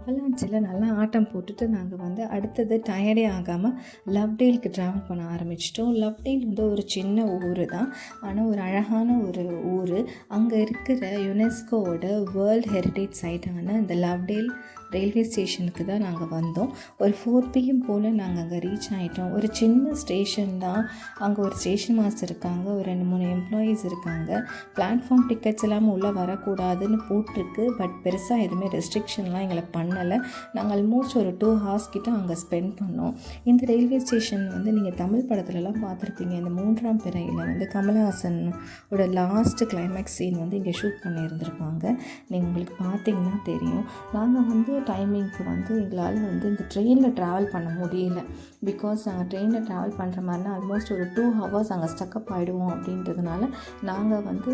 அவலாஞ்சில் நல்லா ஆட்டம் போட்டுட்டு நாங்கள் வந்து அடுத்தது டயர்டே ஆகாமல் லவ்டேலுக்கு ட்ராவல் பண்ண ஆரம்பிச்சிட்டோம். லவ்டேல் வந்து ஒரு சின்ன ஊர் தான், ஆனால் ஒரு அழகான ஒரு ஊர். அங்கே இருக்கிற யுனெஸ்கோவோட வேர்ல்ட் ஹெரிட்டேஜ் சைட்டான இந்த லவ்டேல் ரயில்வே ஸ்டேஷனுக்கு தான் நாங்கள் வந்தோம். ஒரு 4 PM போல் நாங்கள் அங்கே ரீச் ஆகிட்டோம். ஒரு சின்ன ஸ்டேஷன் தான். அங்கே ஒரு ஸ்டேஷன் மாஸ்டர் இருக்காங்க, ஒரு 2-3 எம்ப்ளாயீஸ் இருக்காங்க. பிளாட்ஃபார்ம் டிக்கெட்ஸ் இல்லாமல் உள்ளே வரக்கூடாதுன்னு போட்டிருக்கு, பட் பெருசாக எதுவுமே ரெஸ்ட்ரிக்ஷன்லாம் எங்களை பண்ணலை. நாங்கள் ஆல்மோஸ்ட் ஒரு 2 hours கிட்ட அங்கே ஸ்பெண்ட் பண்ணோம். இந்த ரயில்வே ஸ்டேஷன் வந்து நீங்கள் தமிழ் படத்துலலாம் பார்த்துருப்பீங்க. இந்த 3ஆம் பிறையில் வந்து கமலஹாசனோட லாஸ்ட் கிளைமேக்ஸ் சீன் வந்து இங்கே ஷூட் பண்ணியிருந்திருப்பாங்க. நீங்கள் உங்களுக்கு பார்த்தீங்கன்னா தெரியும். நாங்கள் வந்து டைமிங்க்கு வந்து எங்களால் வந்து இந்த ட்ரெயினில் ட்ராவல் பண்ண முடியல. பிகாஸ் நாங்கள் ட்ரெயினில் ட்ராவல் பண்ணுற மாதிரினா ஆல்மோஸ்ட் ஒரு 2 hours அங்கே ஸ்டக்கப் ஆகிடுவோம் அப்படின்றதுனால நாங்கள் வந்து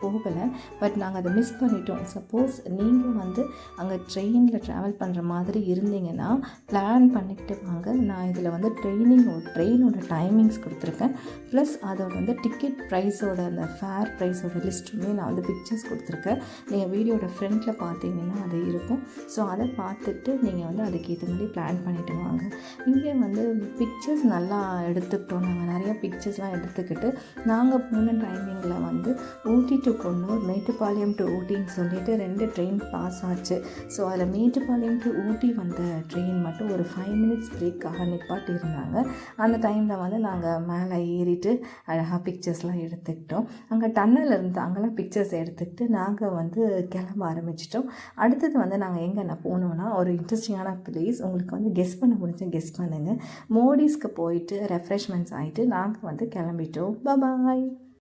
போகலை. பட் நாங்கள் அதை மிஸ் பண்ணிட்டோம். சப்போஸ் நீங்கள் வந்து அங்கே ட்ரெயினில் ட்ராவல் பண்ணுற மாதிரி இருந்தீங்கன்னா பிளான் பண்ணிக்கிட்டு வாங்க. நான் இதில் வந்து ட்ரெயினோட டைமிங்ஸ் கொடுத்துருக்கேன். ப்ளஸ் அதோட வந்து டிக்கெட் ப்ரைஸோட அந்த ஃபேர் ப்ரைஸோட லிஸ்ட்டுமே நான் வந்து பிக்சர்ஸ் கொடுத்துருக்கேன். நீங்கள் வீடியோட ஃப்ரண்ட்டில் பார்த்தீங்கன்னா அது இருக்கும். ஸோ அதை பார்த்துட்டு நீங்கள் வந்து அதுக்கு ஏற்ற மாதிரி பிளான் பண்ணிவிட்டு வாங்க. இங்கே வந்து பிக்சர்ஸ் நல்லா எடுத்துக்கிட்டோம். நாங்கள் நிறையா பிக்சர்ஸ்லாம் எடுத்துக்கிட்டு நாங்கள் போன டைமிங்கில் வந்து ஊட்டி டு குன்னூர், மேட்டுப்பாளையம் டு ஊட்டின்னு சொல்லிட்டு 2 ட்ரெயின் பாஸ் ஆச்சு. ஸோ அதில் மேட்டுப்பாளையம் டு ஊட்டி வந்த ட்ரெயின் மட்டும் ஒரு 5 minutes பிரேக்காக நிப்பாட்டி இருந்தாங்க. அந்த டைமில் வந்து நாங்கள் மேலே ஏறிட்டு அழகாக பிக்சர்ஸ்லாம் எடுத்துக்கிட்டோம். அங்கே டன்னல் இருந்து அங்கெல்லாம் பிக்சர்ஸ் எடுத்துக்கிட்டு நாங்கள் வந்து கிளம்ப ஆரம்பிச்சிட்டோம். அடுத்தது வந்து நாங்கள் எங்கே போனோன்னா ஒரு இன்ட்ரெஸ்டிங்கான பிளேஸ். உங்களுக்கு வந்து கெஸ் பண்ண முடிஞ்ச கெஸ் பண்ணுங்கள். மோடிஸ்க்கு போயிட்டு ரெஃப்ரெஷ்மெண்ட்ஸ் ஆகிட்டு நாங்கள் வந்து கிளம்பிட்டோம். பாய்.